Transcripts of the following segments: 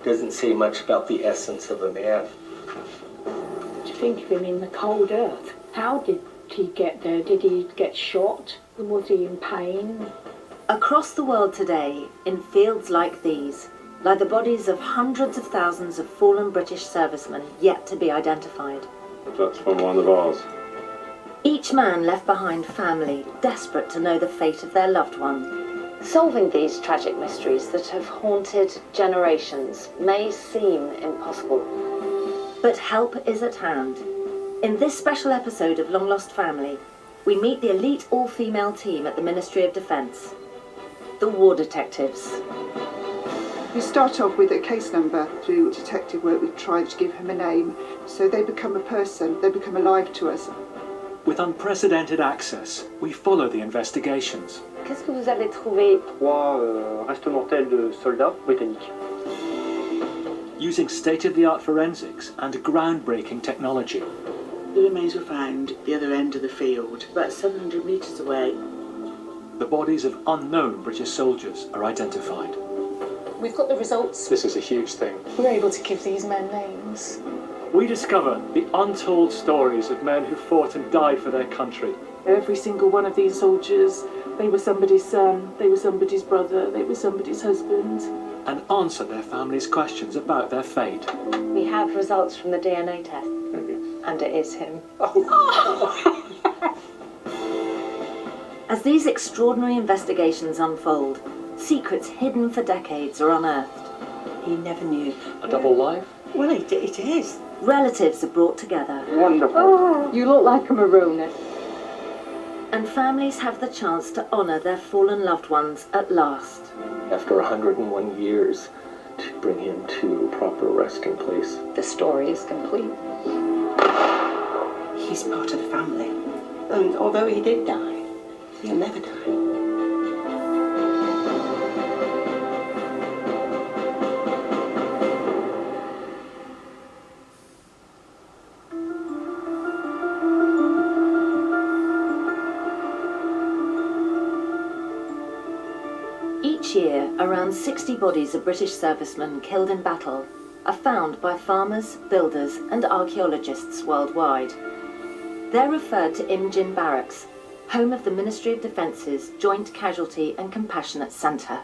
Doesn't say much about the essence of a man. To think of him in the cold earth. How did he get there? Did he get shot? Was he in pain? Across the world today, in fields like these, lie the bodies of hundreds of thousands of fallen British servicemen yet to be identified. That's from one of ours. Each man left behind family, desperate to know the fate of their loved one. Solving these tragic mysteries that have haunted generations may seem impossible. But help is at hand. In this special episode of Long Lost Family, we meet the elite all-female team at the Ministry of Defence, the War Detectives. We start off with a case number. Through detective work, we try to give him a name, so they become a person, they become alive to us. With unprecedented access, we follow the investigations. Qu'est-ce que vous avez trouvé? 3 restes mortels de soldats britanniques. Using state-of-the-art forensics and groundbreaking technology. The remains were found at the other end of the field, about 700 metres away. The bodies of unknown British soldiers are identified. We've got the results. This is a huge thing. We're able to give these men names. We discover the untold stories of men who fought and died for their country. Every single one of these soldiers, they were somebody's son, they were somebody's brother, they were somebody's husband. And answer their families' questions about their fate. We have results from the DNA test. And it is him. As these extraordinary investigations unfold, secrets hidden for decades are unearthed. He never knew. A double life? Well, it is. Relatives are brought together. Wonderful. You look like a Maroney. And families have the chance to honour their fallen loved ones at last. After 101 years, to bring him to a proper resting place. The story is complete. He's part of the family. And although he did die, he'll never die. Each year, around 60 bodies of British servicemen killed in battle are found by farmers, builders and archaeologists worldwide. They're referred to Imjin Barracks, home of the Ministry of Defence's Joint Casualty and Compassionate Centre,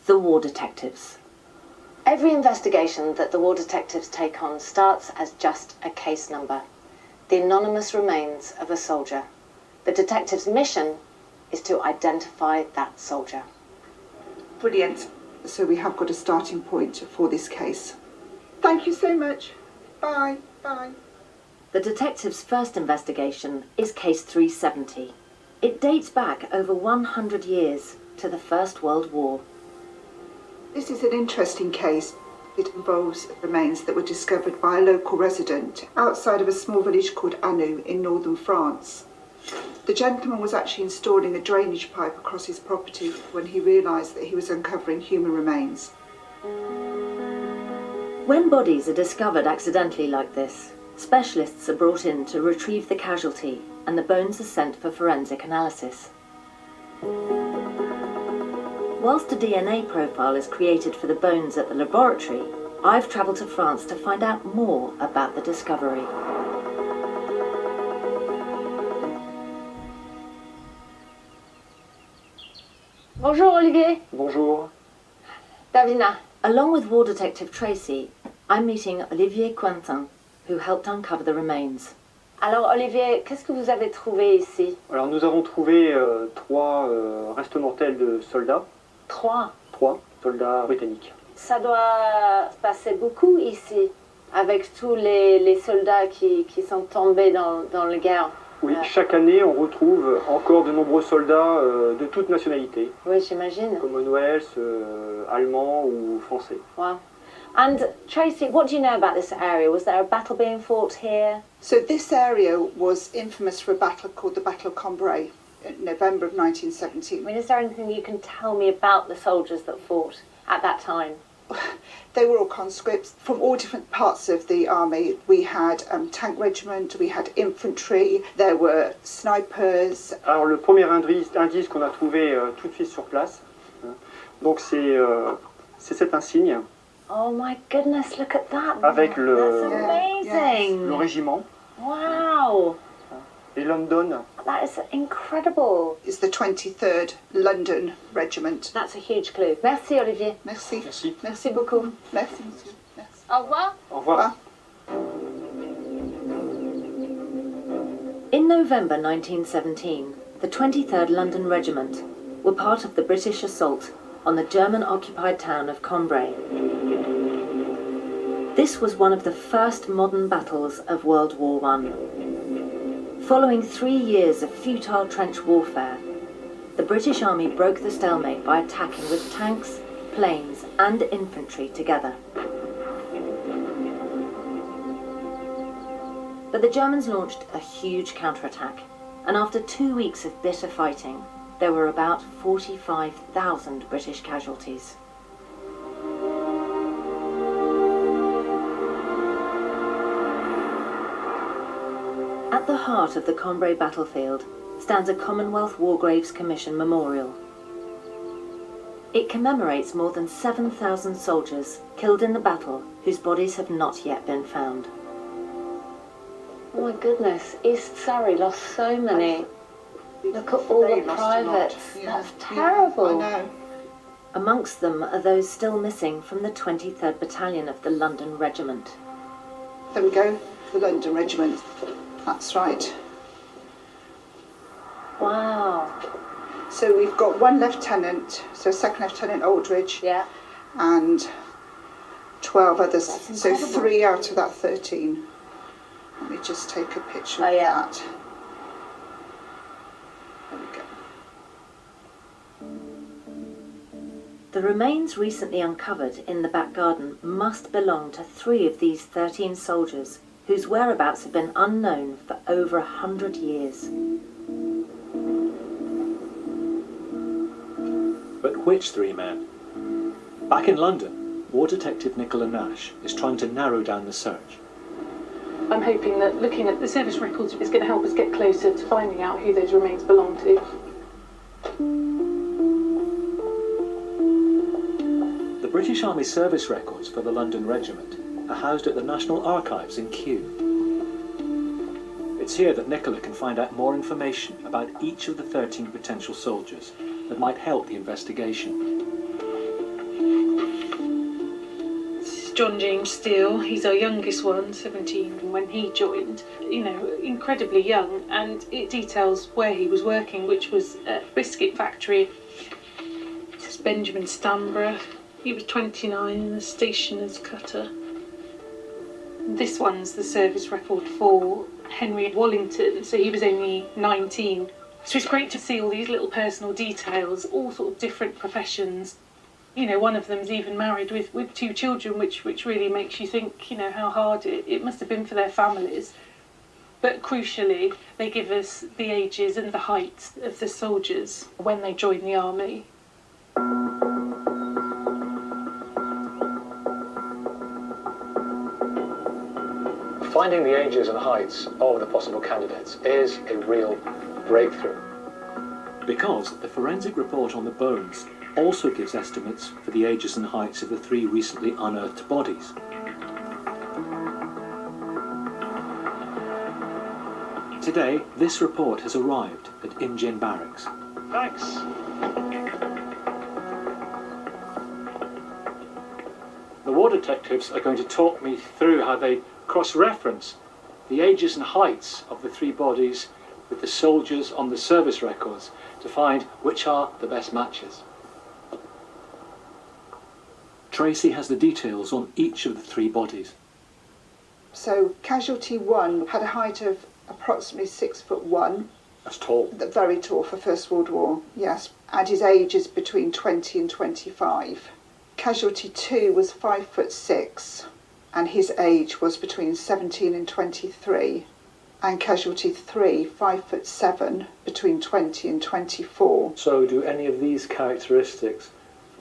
the War Detectives. Every investigation that the War Detectives take on starts as just a case number, the anonymous remains of a soldier. The detectives' mission is to identify that soldier. Brilliant. So we have got a starting point for this case. Thank you so much. Bye. Bye. The detectives' first investigation is Case 370. It dates back over 100 years to the First World War. This is an interesting case. It involves remains that were discovered by a local resident outside of a small village called Anu in northern France. The gentleman was actually installing a drainage pipe across his property when he realised that he was uncovering human remains. When bodies are discovered accidentally like this, specialists are brought in to retrieve the casualty and the bones are sent for forensic analysis. Whilst a DNA profile is created for the bones at the laboratory, I've travelled to France to find out more about the discovery. Bonjour Olivier. Bonjour. Davina. Along with War Detective Tracy, I'm meeting Olivier Cointin, who helped uncover the remains. Alors Olivier, qu'est-ce que vous avez trouvé ici? Alors nous avons trouvé 3 restes mortels de soldats. 3 soldats britanniques. Ça doit se passer beaucoup ici, avec tous les soldats qui sont tombés dans la guerre. Oui, chaque année on retrouve encore de nombreux soldats de toutes nationalités. Oui, j'imagine. Commonwealth, allemands ou français. Wow. And Tracy, what do you know about this area? Was there a battle being fought here? So this area was infamous for a battle called the Battle of Cambrai in November of 1917. I mean, is there anything you can tell me about the soldiers that fought at that time? They were all conscripts from all different parts of the army. We had tank regiment, we had infantry, there were snipers. Alors le premier indice qu'on a trouvé tout de suite sur place, donc c'est cet insigne Oh my goodness, look at that. Avec That's le, amazing. le régiment Wow. et London. That is incredible. It's the 23rd London Regiment. That's a huge clue. Merci, Olivier. Merci. Merci. Merci beaucoup. Merci, monsieur. Merci. Au revoir. Au revoir. In November 1917, the 23rd London Regiment were part of the British assault on the German-occupied town of Cambrai. This was one of the first modern battles of World War I. Following 3 years of futile trench warfare, the British Army broke the stalemate by attacking with tanks, planes and infantry together. But the Germans launched a huge counterattack, and after 2 weeks of bitter fighting, there were about 45,000 British casualties. At the heart of the Cambrai battlefield stands a Commonwealth War Graves Commission memorial. It commemorates more than 7,000 soldiers killed in the battle whose bodies have not yet been found. Oh my goodness, East Surrey lost so many. Look at all They the lost a lot. privates. Yeah. That's terrible. Yeah, I know. Amongst them are those still missing from the 23rd Battalion of the London Regiment. There we go, the London Regiment. That's right. Wow. So we've got one lieutenant, so Second Lieutenant Aldridge, Yeah. and 12 others. That's So incredible. 3 out of that 13. Let me just take a picture Oh, of yeah. that. There we go. The remains recently uncovered in the back garden must belong to 3 of these 13 soldiers whose whereabouts have been unknown for over 100 years. But which 3 men? Back in London, War Detective Nicola Nash is trying to narrow down the search. I'm hoping that looking at the service records is going to help us get closer to finding out who those remains belong to. The British Army service records for the London Regiment are housed at the National Archives in Kew. It's here that Nicola can find out more information about each of the 13 potential soldiers that might help the investigation. John James Steele, he's our youngest one, 17 when he joined, incredibly young, and it details where he was working, which was a biscuit factory. This is Benjamin Stanborough, he was 29 in the stationer's cutter. This one's the service record for Henry Wallington, so he was only 19. So it's great to see all these little personal details, all sort of different professions. One of them's even married with 2 children, which really makes you think, how hard it must have been for their families. But crucially, they give us the ages and the heights of the soldiers when they join the army. Finding the ages and heights of the possible candidates is a real breakthrough. Because the forensic report on the bones also gives estimates for the ages and heights of the 3 recently unearthed bodies. Today, this report has arrived at Imjin Barracks. Thanks. The war detectives are going to talk me through how they cross-reference the ages and heights of the 3 bodies with the soldiers on the service records to find which are the best matches. Tracy has the details on each of the 3 bodies. So casualty 1 had a height of approximately 6'1". That's tall. Very tall for First World War, yes. And his age is between 20 and 25. Casualty 2 was 5'6", and his age was between 17 and 23. And casualty 3, 5'7", between 20 and 24. So do any of these characteristics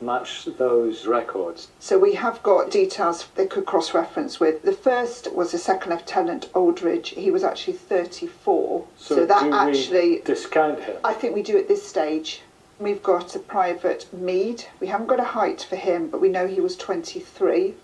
match those records? So we have got details they could cross-reference with. The first was a Second Lieutenant Aldridge. He was actually 34. So that do actually we discount him? I think we do at this stage. We've got a Private Mead. We haven't got a height for him, but we know he was 23.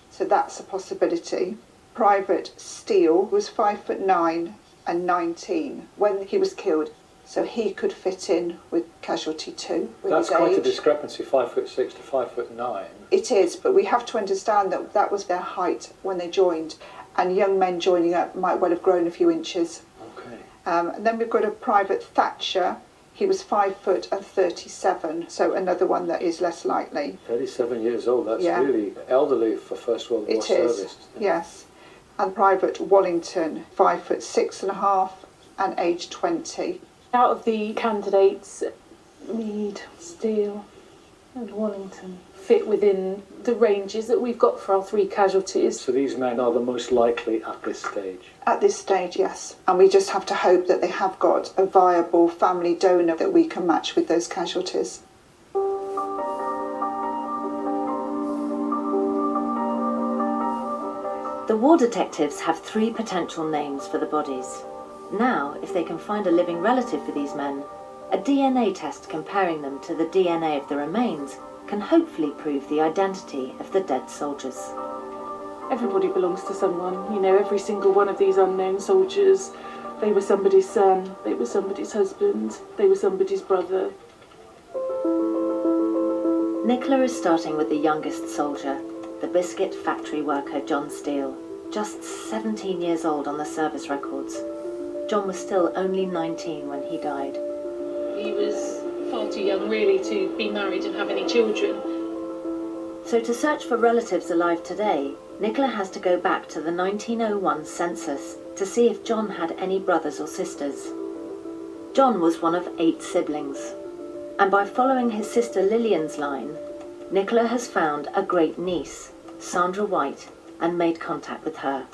So that's a possibility. Private Steele was 5'9" and 19 when he was killed. So he could fit in with casualty 2 with That's his quite a age. discrepancy, 5'6" to 5'9". It is, but we have to understand that that was their height when they joined, and young men joining up might well have grown a few inches. Okay. And then we've got a Private Thatcher. He was 5 foot and 37, so another one that is less likely. 37 years old, that's Yeah. really elderly for First World War It is, service. yes. And Private Wallington, 5'6.5" and age 20. Out of the candidates, Meade, Steele and Wallington fit within the ranges that we've got for our 3 casualties. So these men are the most likely at this stage. At this stage, yes. And we just have to hope that they have got a viable family donor that we can match with those casualties. The war detectives have 3 potential names for the bodies. Now, if they can find a living relative for these men, a DNA test comparing them to the DNA of the remains can hopefully prove the identity of the dead soldiers. Everybody belongs to someone, you know, every single one of these unknown soldiers. They were somebody's son, they were somebody's husband, they were somebody's brother. Nicola is starting with the youngest soldier, the biscuit factory worker John Steele, just 17 years old on the service records. John was still only 19 when he died. He was far too young really to be married and have any children. So to search for relatives alive today, Nicola has to go back to the 1901 census to see if John had any brothers or sisters. John was one of 8 siblings, and by following his sister Lillian's line, Nicola has found a great niece, Sandra White, and made contact with her.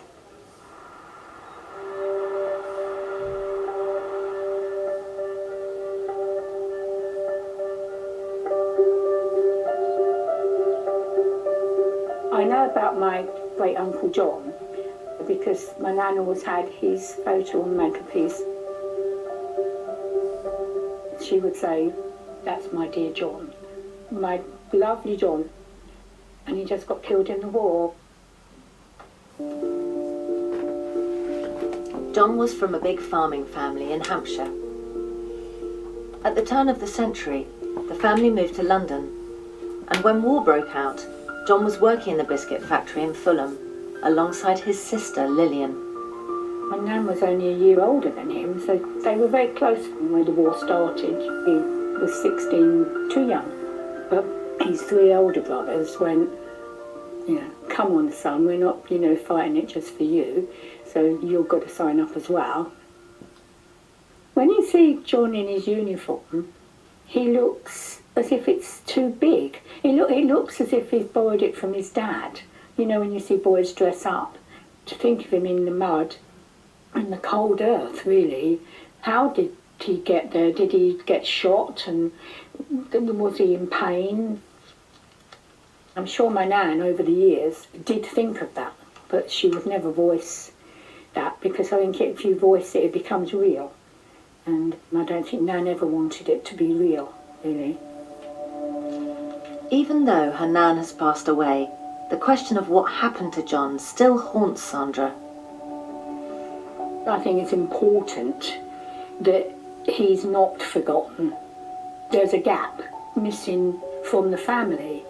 I know about my great uncle John because my nan always had his photo on the mantelpiece. She would say, "That's my dear John, my lovely John," and he just got killed in the war. John was from a big farming family in Hampshire. At the turn of the century, the family moved to London, and when war broke out, John was working in the biscuit factory in Fulham, alongside his sister Lillian. My nan was only a year older than him, so they were very close when the war started. He was 16, too young. But his 3 older brothers went, "Come on, son, we're not, fighting it just for you, so you've got to sign up as well." When you see John in his uniform, he looks as if it's too big. He looks as if he's borrowed it from his dad. When you see boys dress up, to think of him in the mud and the cold earth, really. How did he get there? Did he get shot, and was he in pain? I'm sure my nan over the years did think of that, but she would never voice that, because I think if you voice it, it becomes real. And I don't think nan ever wanted it to be real, really. Even though her nan has passed away, the question of what happened to John still haunts Sandra. I think it's important that he's not forgotten. There's a gap missing from the family.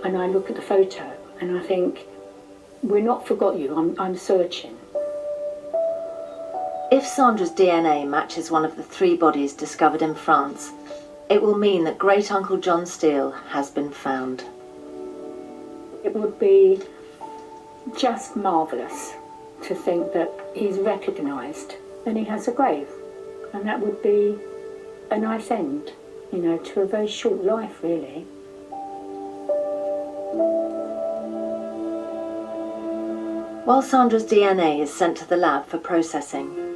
And I look at the photo and I think, we're not forgot you, I'm searching. If Sandra's DNA matches one of the 3 bodies discovered in France, it will mean that Great Uncle John Steele has been found. It would be just marvellous to think that he's recognised and he has a grave. And that would be a nice end, to a very short life, really. While Sandra's DNA is sent to the lab for processing,